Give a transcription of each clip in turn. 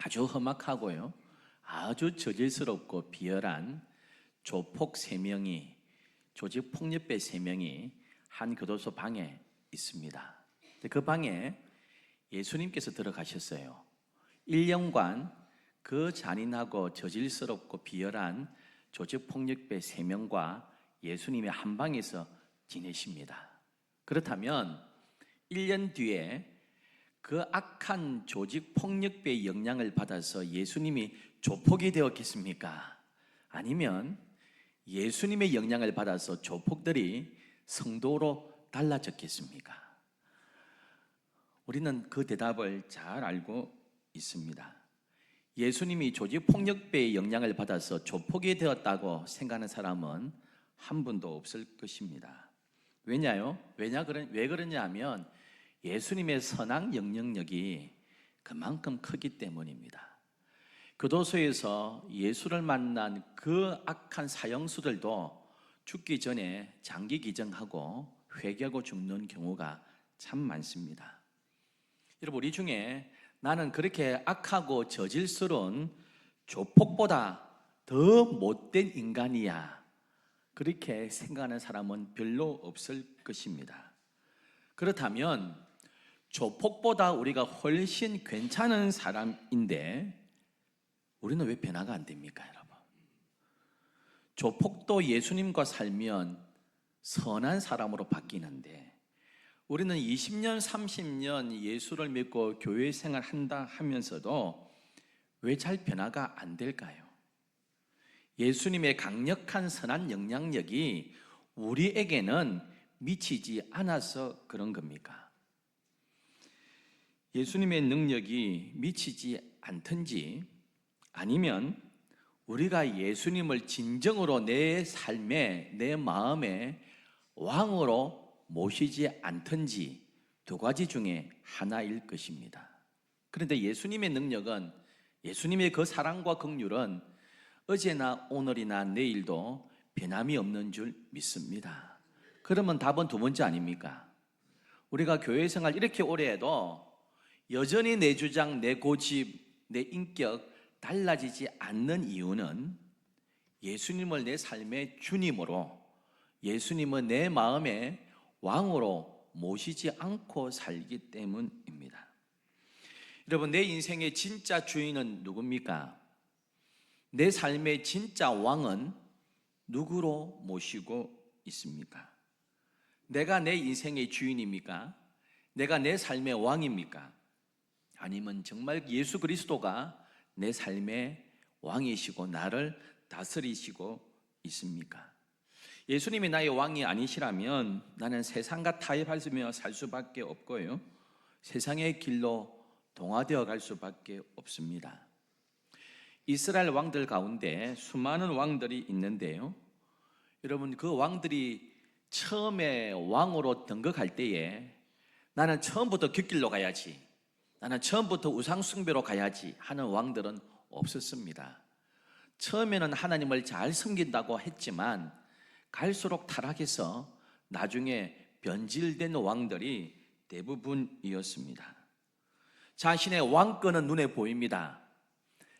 아주 험악하고요, 아주 저질스럽고 비열한 조폭 3명이, 조직 폭력배 3명이 한 교도소 방에 있습니다. 그 방에 예수님께서 들어가셨어요. 1년간 그 잔인하고 저질스럽고 비열한 조직 폭력배 3명과 예수님이 한 방에서 지내십니다. 그렇다면 1년 뒤에 그 악한 조직 폭력배의 영향을 받아서 예수님이 조폭이 되었겠습니까? 아니면 예수님의 영향을 받아서 조폭들이 성도로 달라졌겠습니까? 우리는 그 대답을 잘 알고 있습니다. 예수님이 조직 폭력배의 영향을 받아서 조폭이 되었다고 생각하는 사람은 한 분도 없을 것입니다. 왜 그러냐 하면 예수님의 선악 영향력이 그만큼 크기 때문입니다. 교도소에서 예수를 만난 그 악한 사형수들도 죽기 전에 장기 기증하고 회개하고 죽는 경우가 참 많습니다. 여러분, 우리 중에 나는 그렇게 악하고 저질스러운 조폭보다 더 못된 인간이야, 그렇게 생각하는 사람은 별로 없을 것입니다. 그렇다면 조폭보다 우리가 훨씬 괜찮은 사람인데 우리는 왜 변화가 안 됩니까, 여러분? 조폭도 예수님과 살면 선한 사람으로 바뀌는데 우리는 20년, 30년 예수를 믿고 교회 생활 한다 하면서도 왜 잘 변화가 안 될까요? 예수님의 강력한 선한 영향력이 우리에게는 미치지 않아서 그런 겁니까? 예수님의 능력이 미치지 않든지 아니면 우리가 예수님을 진정으로 내 삶에, 내 마음에 왕으로 모시지 않든지 두 가지 중에 하나일 것입니다. 그런데 예수님의 능력은, 예수님의 그 사랑과 긍휼은 어제나 오늘이나 내일도 변함이 없는 줄 믿습니다. 그러면 답은 두 번째 아닙니까? 우리가 교회 생활 이렇게 오래 해도 여전히 내 주장, 내 고집, 내 인격 달라지지 않는 이유는 예수님을 내 삶의 주님으로, 예수님은 내 마음의 왕으로 모시지 않고 살기 때문입니다. 여러분, 내 인생의 진짜 주인은 누굽니까? 내 삶의 진짜 왕은 누구로 모시고 있습니까? 내가 내 인생의 주인입니까? 내가 내 삶의 왕입니까? 아니면 정말 예수 그리스도가 내 삶의 왕이시고 나를 다스리시고 있습니까? 예수님이 나의 왕이 아니시라면 나는 세상과 타협하며 살 수밖에 없고요, 세상의 길로 동화되어 갈 수밖에 없습니다. 이스라엘 왕들 가운데 수많은 왕들이 있는데요, 여러분, 그 왕들이 처음에 왕으로 등극할 때에 나는 처음부터 깃길로 가야지, 나는 처음부터 우상숭배로 가야지 하는 왕들은 없었습니다. 처음에는 하나님을 잘 섬긴다고 했지만 갈수록 타락해서 나중에 변질된 왕들이 대부분이었습니다. 자신의 왕권은 눈에 보입니다.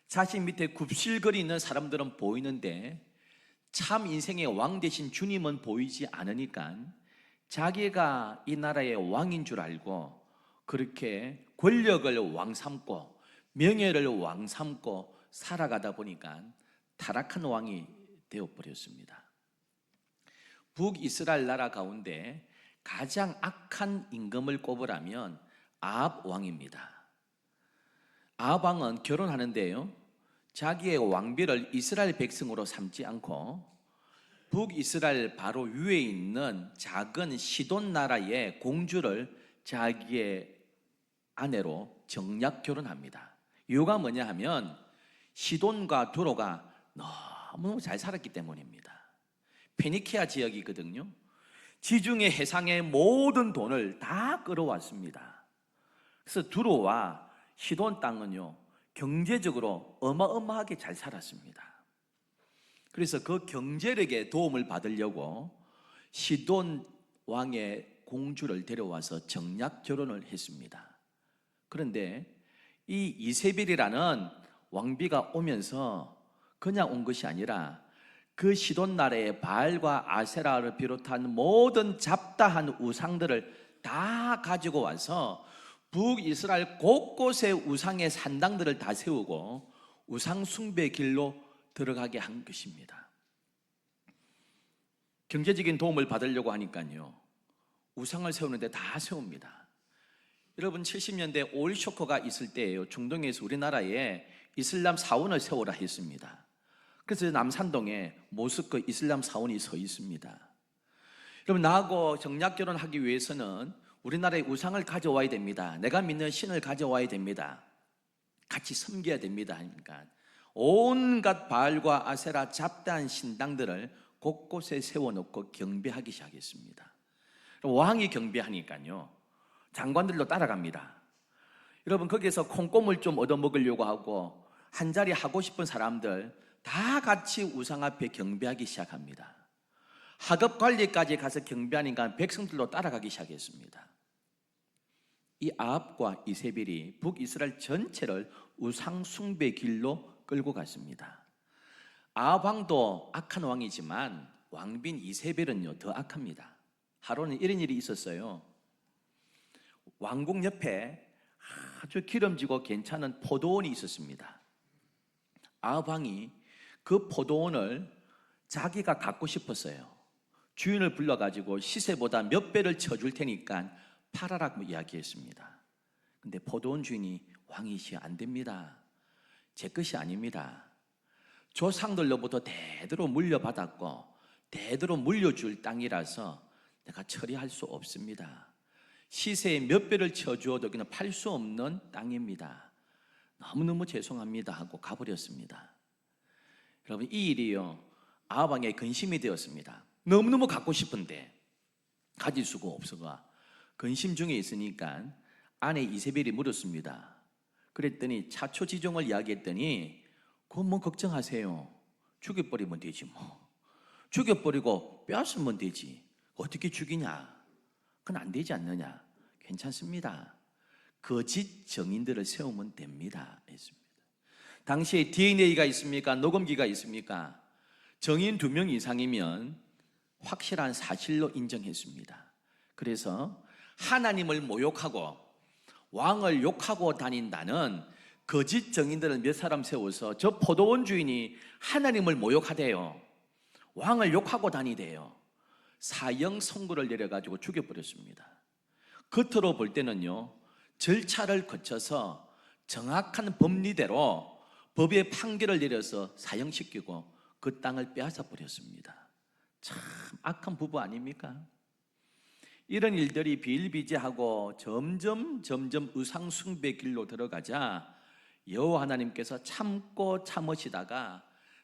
자신 밑에 굽실거리는 사람들은 보이는데 참 인생의 왕 되신 주님은 보이지 않으니까 자기가 이 나라의 왕인 줄 알고 그렇게 권력을 왕 삼고 명예를 왕 삼고 살아가다 보니까 타락한 왕이 되어버렸습니다. 북이스라엘 나라 가운데 가장 악한 임금을 꼽으라면 아합 왕입니다. 아합 왕은 결혼하는데요, 자기의 왕비를 이스라엘 백성으로 삼지 않고 북이스라엘 바로 위에 있는 작은 시돈 나라의 공주를 자기의 아내로 정략 결혼합니다. 이유가 뭐냐 하면 시돈과 두로가 너무 잘 살았기 때문입니다. 페니키아 지역이거든요. 지중해 해상의 모든 돈을 다 끌어왔습니다. 그래서 두로와 시돈 땅은요, 경제적으로 어마어마하게 잘 살았습니다. 그래서 그 경제력에 도움을 받으려고 시돈 왕의 공주를 데려와서 정략 결혼을 했습니다. 그런데 이 이세벨이라는 왕비가 오면서 그냥 온 것이 아니라 그 시돈 나라의 바알과 아세라를 비롯한 모든 잡다한 우상들을 다 가지고 와서 북이스라엘 곳곳에 우상의 산당들을 다 세우고 우상 숭배의 길로 들어가게 한 것입니다. 경제적인 도움을 받으려고 하니까요, 우상을 세우는데 다 세웁니다. 여러분, 70년대 오일 쇼크가 있을 때예요. 중동에서 우리나라에 이슬람 사원을 세우라 했습니다. 그래서 남산동에 모스크 이슬람 사원이 서 있습니다. 여러분, 나하고 정략 결혼하기 위해서는 우리나라의 우상을 가져와야 됩니다. 내가 믿는 신을 가져와야 됩니다. 같이 섬겨야 됩니다. 하니까 온갖 바알과 아세라 잡다한 신당들을 곳곳에 세워놓고 경배하기 시작했습니다. 왕이 경배하니까요, 장관들도 따라갑니다. 여러분, 거기에서 콩고물 좀 얻어먹으려고 하고 한 자리 하고 싶은 사람들 다 같이 우상 앞에 경배하기 시작합니다. 하급 관리까지 가서 경배하니까 백성들도 따라가기 시작했습니다. 이 아합과 이세벨이 북이스라엘 전체를 우상 숭배 길로 끌고 갔습니다. 아합 왕도 악한 왕이지만 왕빈 이세벨은요 더 악합니다. 하루는 이런 일이 있었어요. 왕궁 옆에 아주 기름지고 괜찮은 포도원이 있었습니다. 아합 왕이 그 포도원을 자기가 갖고 싶었어요. 주인을 불러가지고 시세보다 몇 배를 쳐줄 테니까 팔아라고 이야기했습니다. 근데 포도원 주인이 왕이시 안 됩니다. 제 것이 아닙니다. 조상들로부터 대대로 물려받았고 대대로 물려줄 땅이라서 내가 처리할 수 없습니다. 시세에 몇 배를 쳐주어도 그냥 팔 수 없는 땅입니다. 너무너무 죄송합니다 하고 가버렸습니다. 여러분, 이 일이요 아합 왕의 근심이 되었습니다. 너무너무 갖고 싶은데 가질 수가 없어가 근심 중에 있으니까 아내 이세벨이 물었습니다. 그랬더니 차초지종을 이야기했더니 그건 뭐 걱정하세요. 죽여버리면 되지 뭐. 죽여버리고 빼앗으면 되지. 어떻게 죽이냐? 그건 안 되지 않느냐? 괜찮습니다. 거짓 정인들을 세우면 됩니다 했습니다. 당시에 DNA가 있습니까? 녹음기가 있습니까? 정인 2명 이상이면 확실한 사실로 인정했습니다. 그래서 하나님을 모욕하고 왕을 욕하고 다닌다는 거짓 정인들을 몇 사람 세워서 저 포도원 주인이 하나님을 모욕하대요. 왕을 욕하고 다니대요. 사형 선고를 내려가지고 죽여버렸습니다. 겉으로 볼 때는요 절차를 거쳐서 정확한 법리대로 법의 판결을 내려서 사형시키고 그 땅을 빼앗아 버렸습니다. 참 악한 부부 아닙니까? 이런 일들이 비일비재하고 점점 우상 숭배 길로 들어가자 여호와 하나님께서 참고 참으시다가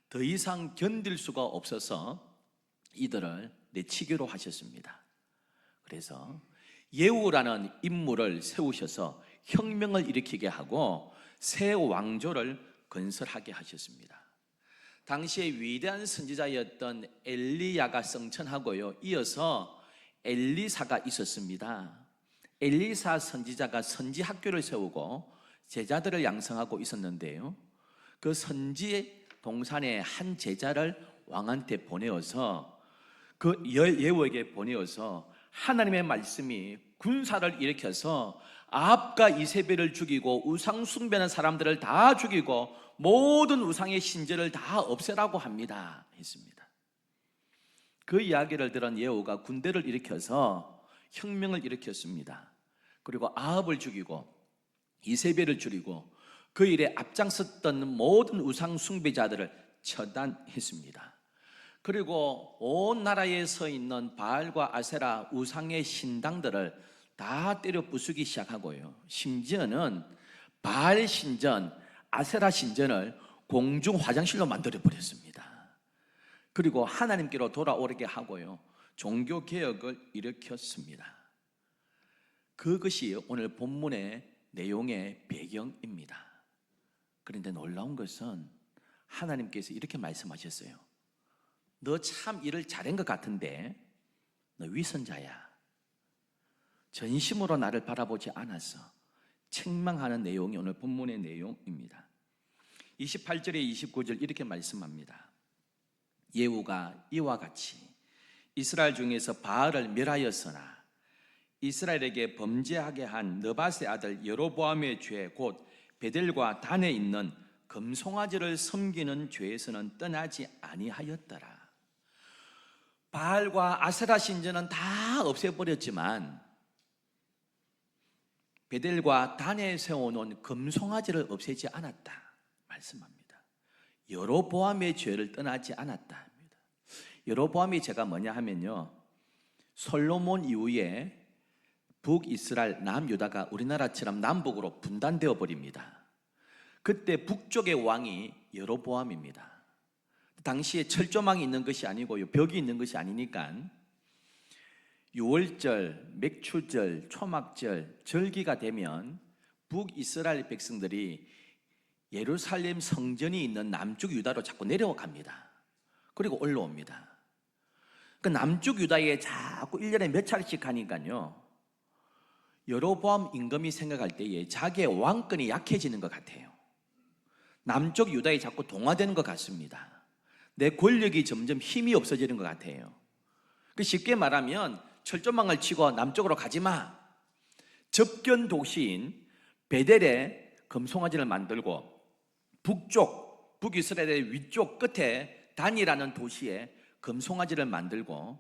더 이상 견딜 수가 없어서 이들을 내치기로 하셨습니다. 그래서 예후라는 인물을 세우셔서 혁명을 일으키게 하고 새 왕조를 건설하게 하셨습니다. 당시에 위대한 선지자였던 엘리야가 승천하고요, 이어서 엘리사가 있었습니다. 엘리사 선지자가 선지 학교를 세우고 제자들을 양성하고 있었는데요, 그 선지 동산의 한 제자를 왕한테 보내어서 그 예후에게 보내어서 하나님의 말씀이 군사를 일으켜서 아합과 이세벨을 죽이고 우상 숭배하는 사람들을 다 죽이고 모든 우상의 신전을 다 없애라고 합니다 했습니다. 그 이야기를 들은 예후가 군대를 일으켜서 혁명을 일으켰습니다. 그리고 아합을 죽이고 이세벨을 죽이고 그 일에 앞장섰던 모든 우상 숭배자들을 처단했습니다. 그리고 온 나라에 서 있는 바알과 아세라 우상의 신당들을 다 때려 부수기 시작하고요, 심지어는 바알 신전, 아세라 신전을 공중 화장실로 만들어 버렸습니다. 그리고 하나님께로 돌아오게 하고요, 종교 개혁을 일으켰습니다. 그것이 오늘 본문의 내용의 배경입니다. 그런데 놀라운 것은 하나님께서 이렇게 말씀하셨어요. 너 참 일을 잘한 것 같은데 너 위선자야. 전심으로 나를 바라보지 않았어. 책망하는 내용이 오늘 본문의 내용입니다. 28절에 29절 이렇게 말씀합니다. 예후가 이와 같이 이스라엘 중에서 바알을 멸하였으나 이스라엘에게 범죄하게 한 느밧의 아들 여로보암의 죄 곧 베델과 단에 있는 금송아지를 섬기는 죄에서는 떠나지 아니하였더라. 바알과 아세라 신전은 다 없애버렸지만 베델과 단에 세워놓은 금송아지를 없애지 않았다 말씀합니다. 여로보암의 죄를 떠나지 않았다 합니다. 여로보암이 죄가 뭐냐 하면요, 솔로몬 이후에 북이스라엘 남유다가 우리나라처럼 남북으로 분단되어 버립니다. 그때 북쪽의 왕이 여로보암입니다. 당시에 철조망이 있는 것이 아니고요, 벽이 있는 것이 아니니까 유월절, 맥추절, 초막절, 절기가 되면 북이스라엘 백성들이 예루살렘 성전이 있는 남쪽 유다로 자꾸 내려갑니다. 그리고 올라옵니다. 그 남쪽 유다에 자꾸 1년에 몇 차례씩 가니까요, 여로보암 임금이 생각할 때에 자기의 왕권이 약해지는 것 같아요. 남쪽 유다에 자꾸 동화되는 것 같습니다. 내 권력이 점점 힘이 없어지는 것 같아요. 쉽게 말하면 철조망을 치고 남쪽으로 가지 마. 접견 도시인 베델에 금송아지를 만들고 북쪽, 북이스라엘의 위쪽 끝에 단이라는 도시에 금송아지를 만들고,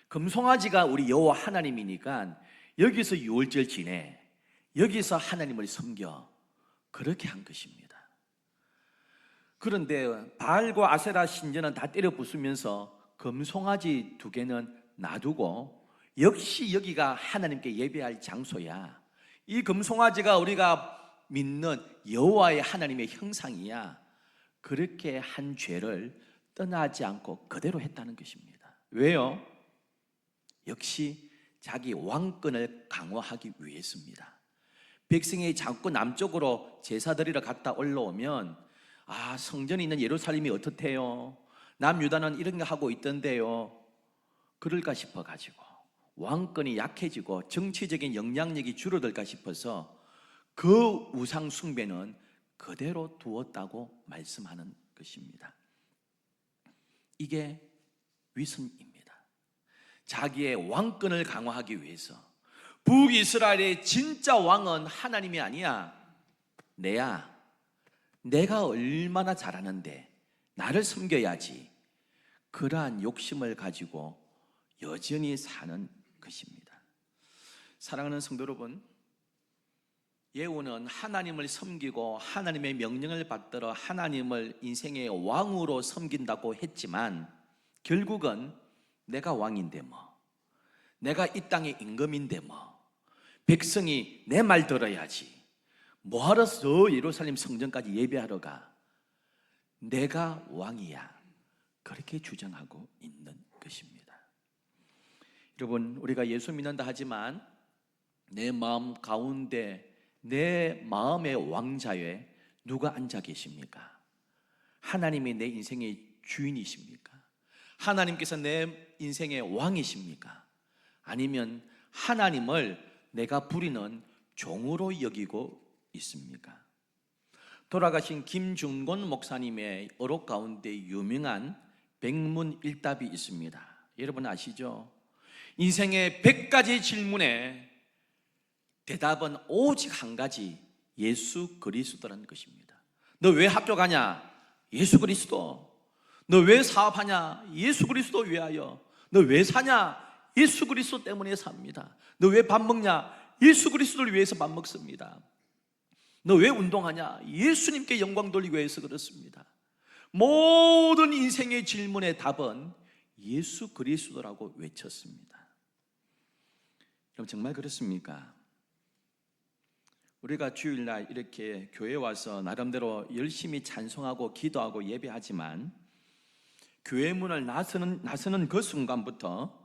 금송아지가 우리 여호와 하나님이니까 여기서 유월절 지내, 여기서 하나님을 섬겨, 그렇게 한 것입니다. 그런데 바알과 아세라 신전은 다 때려 부수면서 금송아지 2개는 놔두고, 역시 여기가 하나님께 예배할 장소야, 이 금송아지가 우리가 믿는 여호와의 하나님의 형상이야, 그렇게 한 죄를 떠나지 않고 그대로 했다는 것입니다. 왜요? 역시 자기 왕권을 강화하기 위해서입니다. 백성이 자꾸 남쪽으로 제사 드리러 갔다 올라오면, 아, 성전이 있는 예루살렘이 어떻대요? 남유다는 이런 거 하고 있던데요. 그럴까 싶어가지고 왕권이 약해지고 정치적인 영향력이 줄어들까 싶어서 그 우상 숭배는 그대로 두었다고 말씀하는 것입니다. 이게 위선입니다. 자기의 왕권을 강화하기 위해서. 북이스라엘의 진짜 왕은 하나님이 아니야, 내야. 내가 얼마나 잘하는데 나를 섬겨야지, 그러한 욕심을 가지고 여전히 사는 것입니다. 사랑하는 성도 여러분, 예후는 하나님을 섬기고 하나님의 명령을 받들어 하나님을 인생의 왕으로 섬긴다고 했지만, 결국은 내가 왕인데 뭐, 내가 이 땅의 임금인데 뭐, 백성이 내 말 들어야지, 뭐하러 저 예루살렘 성전까지 예배하러 가, 내가 왕이야, 그렇게 주장하고 있는 것입니다. 여러분, 우리가 예수 믿는다 하지만 내 마음 가운데, 내 마음의 왕좌에 누가 앉아 계십니까? 하나님이 내 인생의 주인이십니까? 하나님께서 내 인생의 왕이십니까? 아니면 하나님을 내가 부리는 종으로 여기고 있습니까? 돌아가신 김중곤 목사님의 어록 가운데 유명한 백문일답이 있습니다. 여러분 아시죠? 인생의 100가지 질문에 대답은 오직 한 가지, 예수 그리스도라는 것입니다. 너 왜 학교 가냐? 예수 그리스도. 너 왜 사업하냐? 예수 그리스도 위하여. 너 왜 사냐? 예수 그리스도 때문에 삽니다. 너 왜 밥 먹냐? 예수 그리스도를 위해서 밥 먹습니다. 너 왜 운동하냐? 예수님께 영광 돌리기 위해서 그렇습니다. 모든 인생의 질문의 답은 예수 그리스도라고 외쳤습니다. 그럼 정말 그렇습니까? 우리가 주일날 이렇게 교회에 와서 나름대로 열심히 찬송하고 기도하고 예배하지만, 교회 문을 나서는 그 순간부터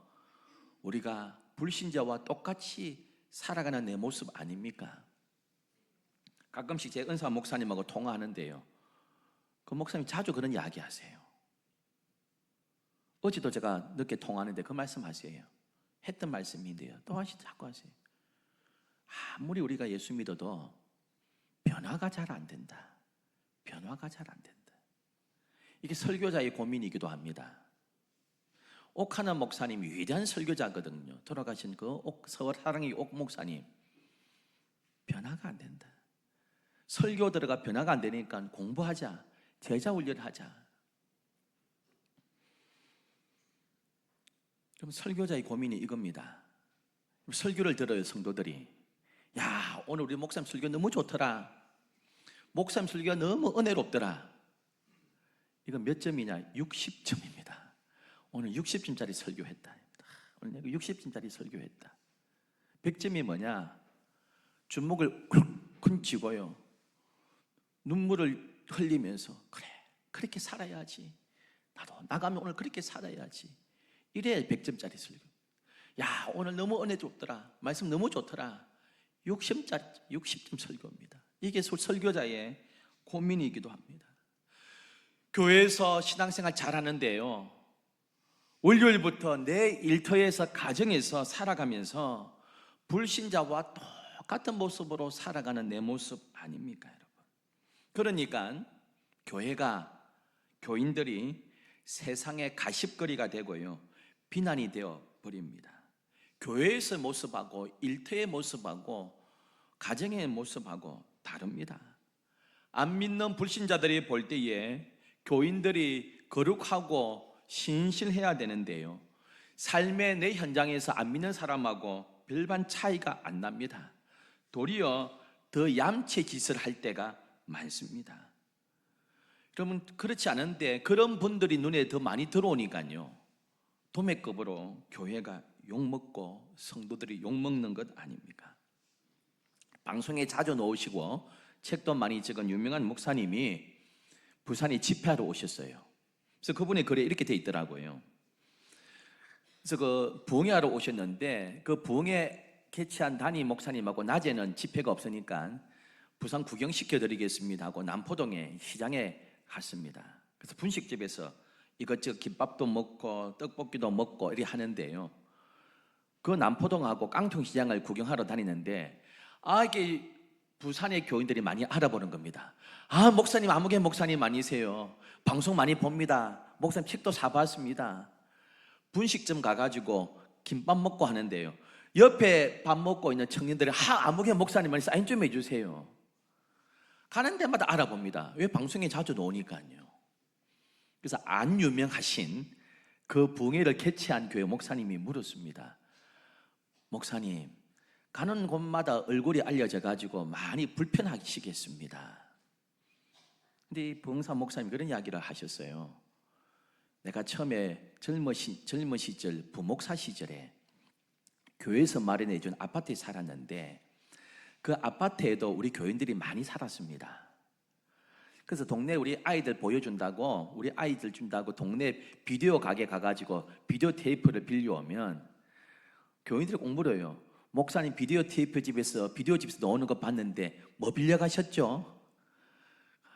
우리가 불신자와 똑같이 살아가는 내 모습 아닙니까? 가끔씩 제 은사 목사님하고 통화하는데요, 그 목사님 자주 그런 이야기 하세요. 어제도 제가 늦게 통화하는데 그 말씀 하세요. 했던 말씀인데요, 또 자꾸 하세요. 아무리 우리가 예수 믿어도 변화가 잘 안 된다. 변화가 잘 안 된다. 이게 설교자의 고민이기도 합니다. 옥하나 목사님이 위대한 설교자거든요. 돌아가신 그 서울 사랑의 옥 목사님, 변화가 안 된다. 설교들어가 변화가 안 되니까 공부하자, 제자 훈련하자. 그럼 설교자의 고민이 이겁니다. 설교를 들어요, 성도들이. 야, 오늘 우리 목사님 설교 너무 좋더라. 목사님 설교가 너무 은혜롭더라. 이거 몇 점이냐? 60점입니다. 오늘 60점짜리 설교했다. 오늘 내가 60점짜리 설교했다. 100점이 뭐냐? 주먹을 쿵쿵 쥐고요, 눈물을 흘리면서 그래, 그렇게 살아야지. 나도 나가면 오늘 그렇게 살아야지. 이래야 100점짜리 설교. 야, 오늘 너무 은혜롭더라. 말씀 너무 좋더라. 60점 설교입니다. 이게 설교자의 고민이기도 합니다. 교회에서 신앙생활 잘하는데요, 월요일부터 내 일터에서 가정에서 살아가면서 불신자와 똑같은 모습으로 살아가는 내 모습 아닙니까, 여러분? 그러니까 교인들이 세상의 가십거리가 되고요, 비난이 되어 버립니다. 교회에서 모습하고 일터의 모습하고 가정의 모습하고 다릅니다. 안 믿는 불신자들이 볼 때에 교인들이 거룩하고 신실해야 되는데요, 삶의 내 현장에서 안 믿는 사람하고 별반 차이가 안 납니다. 도리어 더 얌체 짓을 할 때가 많습니다. 그러면 그렇지 않은데 그런 분들이 눈에 더 많이 들어오니까요, 도매급으로 교회가 욕먹고 성도들이 욕먹는 것 아닙니까? 방송에 자주 나오시고 책도 많이 적은 유명한 목사님이 부산에 집회하러 오셨어요. 그래서 그분의 글에 이렇게 돼 있더라고요. 그래서 그 부흥회하러 오셨는데 그 부흥회 개최한 담임 목사님하고 낮에는 집회가 없으니까 부산 구경시켜드리겠습니다 하고 남포동에 시장에 갔습니다. 그래서 분식집에서 이것저것 김밥도 먹고 떡볶이도 먹고 이렇게 하는데요, 그 남포동하고 깡통시장을 구경하러 다니는데 이게 부산의 교인들이 많이 알아보는 겁니다. 목사님, 아무개 목사님 아니세요? 방송 많이 봅니다. 목사님 책도 사봤습니다. 분식점 가가지고 김밥 먹고 하는데요, 옆에 밥 먹고 있는 청년들이 아무개 목사님 사인 좀 해주세요. 가는 데마다 알아봅니다. 왜? 방송에 자주 나오니까요. 그래서 안 유명하신 그 부흥회를 개최한 교회 목사님이 물었습니다. 목사님, 가는 곳마다 얼굴이 알려져 가지고 많이 불편하시겠습니다. 근데 이 부흥사 목사님이 그런 이야기를 하셨어요. 내가 처음에 젊은 시절 부목사 시절에 교회에서 마련해 준 아파트에 살았는데 그 아파트에도 우리 교인들이 많이 살았습니다. 그래서 동네 우리 아이들 보여준다고, 우리 아이들 준다고 동네 비디오 가게 가가지고 비디오 테이프를 빌려오면 교인들이 꼭 물어요. 목사님 비디오 테이프 집에서 나오는 거 봤는데 뭐 빌려가셨죠?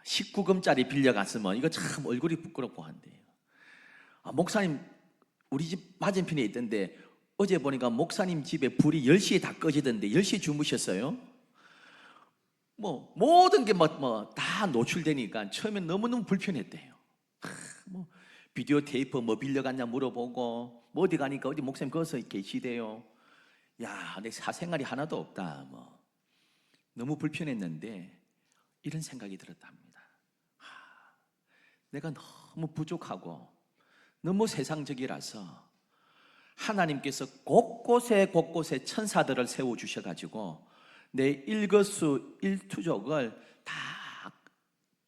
19금짜리 빌려갔으면 이거 참 얼굴이 부끄럽고 한대요. 목사님 우리 집 맞은편에 있던데 어제 보니까 목사님 집에 불이 10시에 다 꺼지던데 10시에 주무셨어요? 모든 게 다 노출되니까 처음엔 너무너무 불편했대요. 비디오 테이프 뭐 빌려갔냐 물어보고 어디 가니까 어디 목사님 거기서 계시대요. 야, 내 사생활이 하나도 없다. 너무 불편했는데 이런 생각이 들었답니다. 내가 너무 부족하고 너무 세상적이라서 하나님께서 곳곳에 천사들을 세워주셔가지고 내 일거수일투족을 다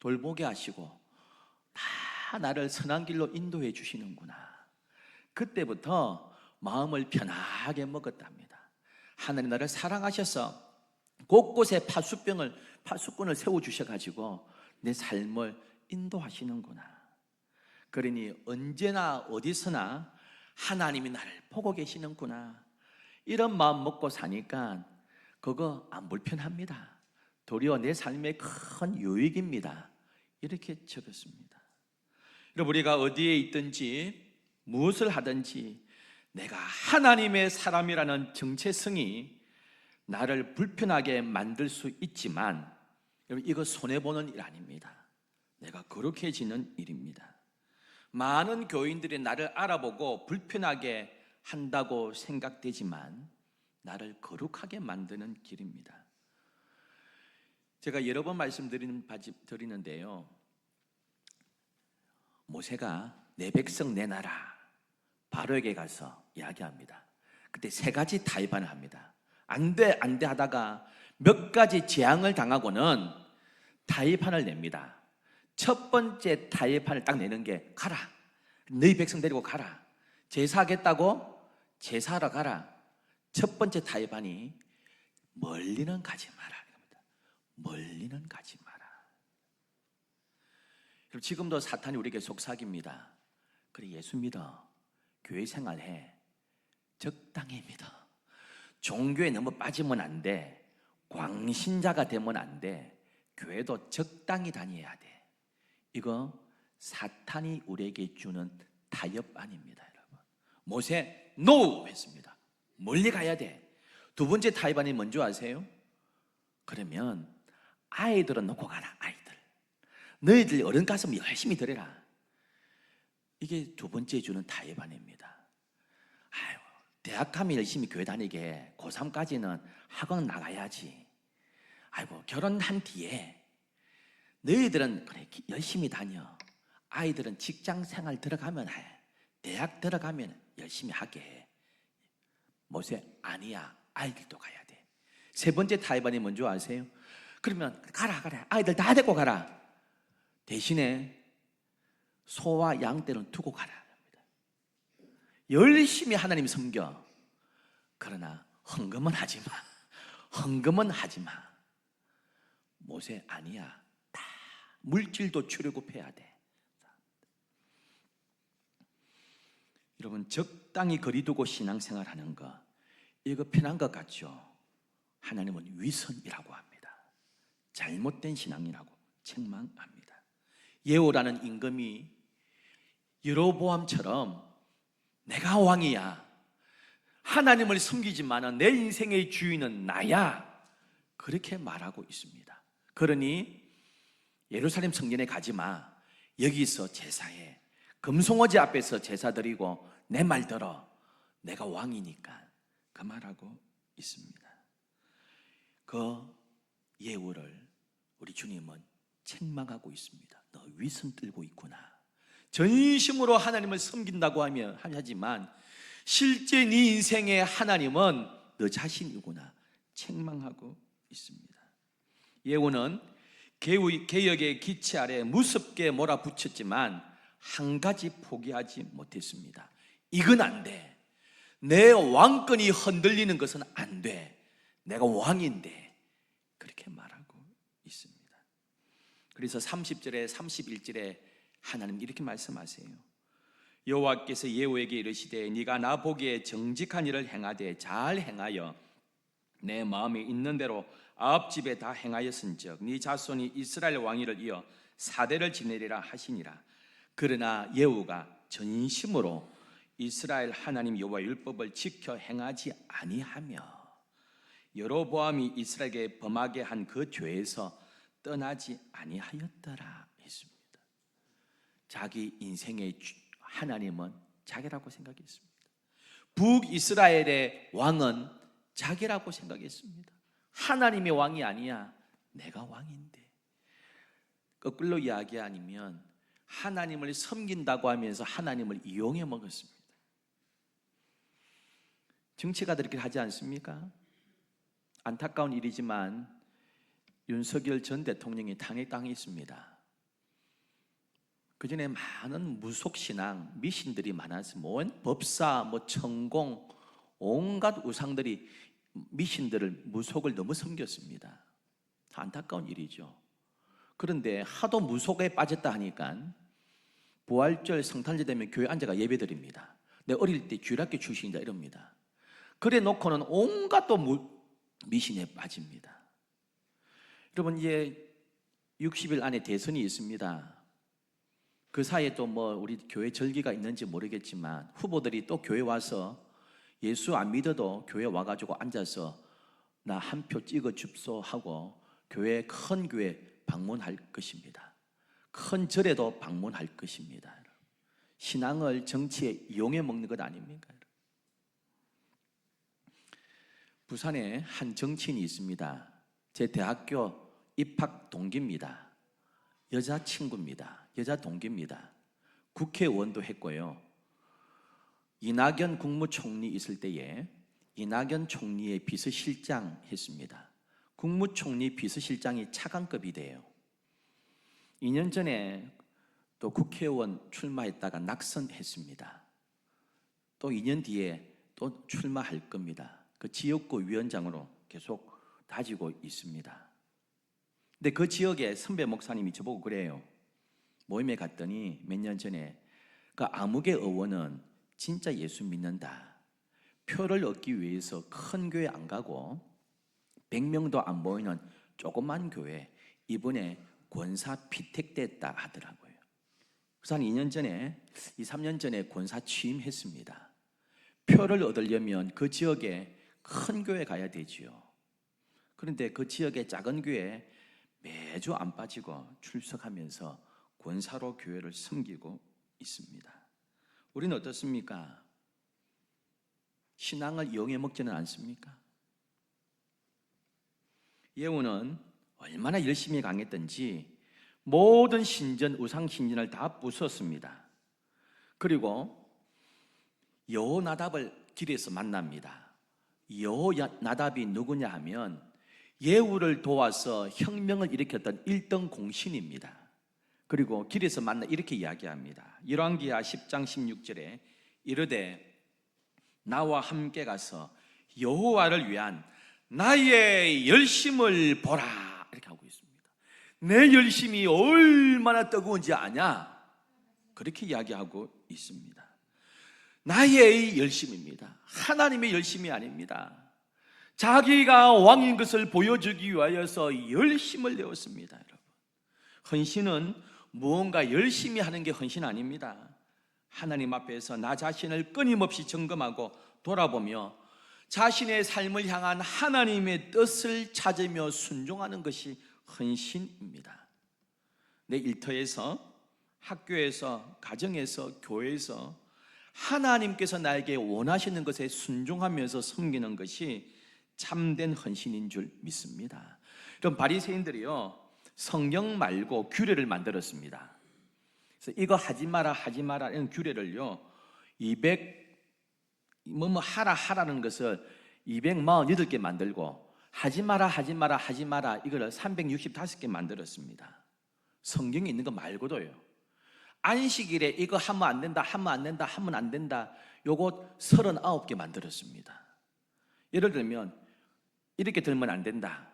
돌보게 하시고 다 나를 선한 길로 인도해 주시는구나. 그때부터 마음을 편하게 먹었답니다. 하나님 나를 사랑하셔서 곳곳에 파수꾼을 세워주셔가지고 내 삶을 인도하시는구나. 그러니 언제나 어디서나 하나님이 나를 보고 계시는구나. 이런 마음 먹고 사니까 그거 안 불편합니다. 도리어 내 삶의 큰 유익입니다. 이렇게 적었습니다. 여러분, 우리가 어디에 있든지 무엇을 하든지 내가 하나님의 사람이라는 정체성이 나를 불편하게 만들 수 있지만 여러분, 이거 손해보는 일 아닙니다. 내가 거룩해지는 일입니다. 많은 교인들이 나를 알아보고 불편하게 한다고 생각되지만 나를 거룩하게 만드는 길입니다. 제가 여러 번 말씀드리는데요, 모세가 내 백성 내놔라 바로에게 가서 이야기합니다. 그때 세 가지 타협안을 합니다. 안 돼 하다가 몇 가지 재앙을 당하고는 타협안을 냅니다. 첫 번째 타협안을 딱 내는 게, 가라, 너희 백성 데리고 가라, 제사하겠다고 제사하러 가라. 첫 번째 타협안이 멀리는 가지 마라 이겁니다. 멀리는 가지 마라. 그럼 지금도 사탄이 우리에게 속삭입니다. 그래, 예수 믿어, 교회 생활해, 적당히 믿어, 종교에 너무 빠지면 안 돼, 광신자가 되면 안 돼, 교회도 적당히 다녀야 돼. 이거 사탄이 우리에게 주는 타협안입니다. 여러분, 모세 노 했습니다. 멀리 가야 돼. 두 번째 타협안이 뭔지 아세요? 그러면 아이들은 놓고 가라. 아이들, 너희들 어른 가서 열심히 들어라. 이게 두 번째 주는 타협안입니다. 아유, 대학 가면 열심히 교회 다니게, 고3까지는 학원 나가야지. 아이고, 결혼한 뒤에 너희들은 그래 열심히 다녀. 아이들은 직장 생활 들어가면 해. 대학 들어가면 열심히 하게 해. 모세, 아니야, 아이들도 가야 돼. 세 번째 타협안이 뭔지 아세요? 그러면 가라, 아이들 다 데리고 가라. 대신에 소와 양떼는 두고 가라. 열심히 하나님 섬겨. 그러나 헌금은 하지 마. 헌금은 하지 마. 모세, 아니야, 다 물질도 출애굽해야 돼. 여러분, 적당히 거리두고 신앙생활하는 거, 이거 편한 것 같죠? 하나님은 위선이라고 합니다. 잘못된 신앙이라고 책망합니다. 예후라는 임금이 여로보암처럼 내가 왕이야, 하나님을 섬기지만 내 인생의 주인은 나야, 그렇게 말하고 있습니다. 그러니 예루살렘 성전에 가지 마, 여기서 제사해, 금송아지 앞에서 제사 드리고 내 말 들어, 내가 왕이니까, 그 말하고 있습니다. 그 예후를 우리 주님은 책망하고 있습니다. 너 위선 들고 있구나. 전심으로 하나님을 섬긴다고 하지만 실제 네 인생의 하나님은 너 자신이구나, 책망하고 있습니다. 예후는 개역의 기치 아래 무섭게 몰아붙였지만 한 가지 포기하지 못했습니다. 이건 안 돼. 내 왕권이 흔들리는 것은 안 돼. 내가 왕인데, 그렇게 말하고 있습니다. 그래서 30절에 31절에 하나님 이렇게 말씀하세요. 여호와께서 예후에게 이르시되 네가 나 보기에 정직한 일을 행하되 잘 행하여 내 마음에 있는 대로 아합집에 다 행하였은즉 네 자손이 이스라엘 왕위를 이어 4대를 지내리라 하시니라. 그러나 예후가 전심으로 이스라엘 하나님 여호와의 율법을 지켜 행하지 아니하며 여로보암이 이스라엘에게 범하게 한 그 죄에서 떠나지 아니하였더라 했습니다. 자기 인생의 하나님은 자기라고 생각했습니다. 북이스라엘의 왕은 자기라고 생각했습니다. 하나님이 왕이 아니야, 내가 왕인데. 거꾸로 이야기 아니면 하나님을 섬긴다고 하면서 하나님을 이용해 먹었습니다. 정치가들 이렇게 하지 않습니까? 안타까운 일이지만 윤석열 전 대통령이 탄핵당했습니다. 그 전에 많은 무속신앙, 미신들이 많아서 법사, 천공, 온갖 우상들이 미신들을, 무속을 너무 섬겼습니다. 안타까운 일이죠. 그런데 하도 무속에 빠졌다 하니까 부활절, 성탄절 되면 교회 앉아가 예배드립니다. 내 어릴 때 주일학교 출신이다 이럽니다. 그래 놓고는 온갖 또 미신에 빠집니다. 여러분, 이제 60일 안에 대선이 있습니다. 그 사이에 또 우리 교회 절기가 있는지 모르겠지만 후보들이 또 교회 와서 예수 안 믿어도 교회 와가지고 앉아서 나 한 표 찍어 줍소 하고 큰 교회 방문할 것입니다. 큰 절에도 방문할 것입니다. 신앙을 정치에 이용해 먹는 것 아닙니까? 부산에 한 정치인이 있습니다. 제 대학교 입학 동기입니다. 여자친구입니다. 여자 동기입니다. 국회의원도 했고요. 이낙연 국무총리 있을 때에 이낙연 총리의 비서실장 했습니다. 국무총리 비서실장이 차관급이 돼요. 2년 전에 또 국회의원 출마했다가 낙선했습니다. 또 2년 뒤에 또 출마할 겁니다. 그 지역구 위원장으로 계속 다지고 있습니다. 근데 그 지역에 선배 목사님이 저보고 그래요. 모임에 갔더니 몇 년 전에 그 아무개 의원은 진짜 예수 믿는다. 표를 얻기 위해서 큰 교회 안 가고 100명도 안 모이는 조그만 교회 이번에 권사 피택됐다 하더라고요. 그래서 한 2년 전에 2, 3년 전에 권사 취임했습니다. 표를 얻으려면 그 지역에 큰 교회 가야 되지요. 그런데 그 지역의 작은 교회에 매주 안 빠지고 출석하면서 권사로 교회를 섬기고 있습니다. 우리는 어떻습니까? 신앙을 이용해 먹지는 않습니까? 예후는 얼마나 열심히 강했던지 모든 신전, 우상 신전을 다 부쉈습니다. 그리고 여호나답을 길에서 만납니다. 여호나답이 누구냐 하면 예후를 도와서 혁명을 일으켰던 1등 공신입니다. 그리고 길에서 만나 이렇게 이야기합니다. 열왕기하 10장 16절에 이르되 나와 함께 가서 여호와를 위한 나의 열심을 보라 이렇게 하고 있습니다. 내 열심이 얼마나 뜨거운지 아냐? 그렇게 이야기하고 있습니다. 나의 열심입니다. 하나님의 열심이 아닙니다. 자기가 왕인 것을 보여주기 위하여서 열심을 내었습니다. 여러분, 헌신은 무언가 열심히 하는 게 헌신 아닙니다. 하나님 앞에서 나 자신을 끊임없이 점검하고 돌아보며 자신의 삶을 향한 하나님의 뜻을 찾으며 순종하는 것이 헌신입니다. 내 일터에서, 학교에서, 가정에서, 교회에서 하나님께서 나에게 원하시는 것에 순종하면서 섬기는 것이 참된 헌신인 줄 믿습니다. 그럼 바리새인들이요 성경 말고 규례를 만들었습니다. 그래서 이거 하지 마라 하지 마라 이런 규례를요 200 하라는 것을 248개 만들고 하지 마라 하지 마라 하지 마라 이거를 365개 만들었습니다. 성경에 있는 거 말고도요. 안식일에 이거 하면 안 된다 하면 안 된다 하면 안 된다 요거 39개 만들었습니다. 예를 들면 이렇게 들면 안 된다.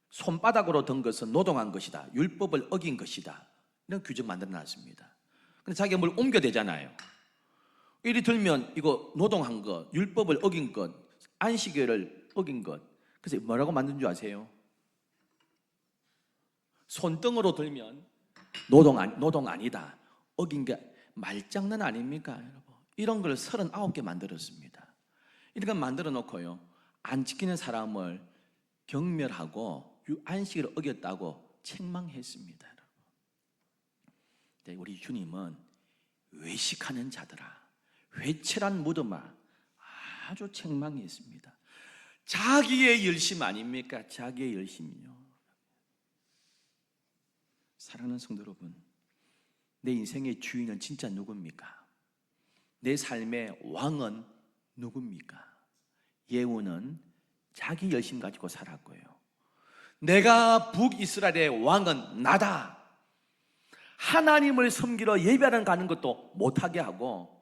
손바닥으로 든 것은 노동한 것이다. 율법을 어긴 것이다. 이런 규정 만들어놨습니다. 근데 자기가 뭘 옮겨대잖아요. 이리 들면 이거 노동한 것, 율법을 어긴 것, 안식일을 어긴 것. 그래서 뭐라고 만든 줄 아세요? 손등으로 들면 노동 아니다. 어긴 게 말장난 아닙니까? 여러분? 이런 걸 39개 만들었습니다. 이렇게 만들어 놓고요. 안 지키는 사람을 경멸하고 안식을 어겼다고 책망했습니다. 우리 주님은 외식하는 자들아, 회칠한 무덤아 아주 책망했습니다. 자기의 열심 아닙니까? 자기의 열심이요. 사랑하는 성도 여러분, 내 인생의 주인은 진짜 누굽니까? 내 삶의 왕은 누굽니까? 예후는 자기 열심 가지고 살았고요. 내가 북이스라엘의 왕은 나다. 하나님을 섬기러 예배하러 가는 것도 못하게 하고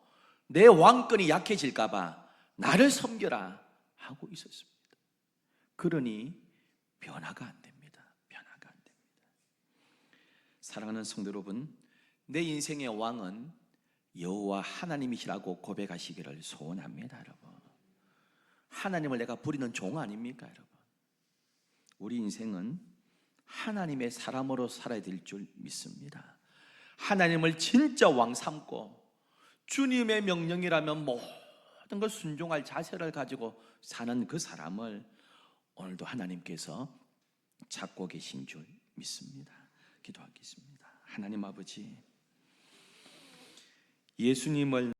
내 왕권이 약해질까 봐 나를 섬겨라 하고 있었습니다. 그러니 변화가 안 됩니다. 변화가 안 됩니다. 사랑하는 성도 여러분, 내 인생의 왕은 여호와 하나님이시라고 고백하시기를 소원합니다. 여러분, 하나님을 내가 부리는 종 아닙니까? 여러분, 우리 인생은 하나님의 사람으로 살아야 될 줄 믿습니다. 하나님을 진짜 왕 삼고 주님의 명령이라면 모든 걸 순종할 자세를 가지고 사는 그 사람을 오늘도 하나님께서 찾고 계신 줄 믿습니다. 기도하겠습니다. 하나님 아버지, 예수님을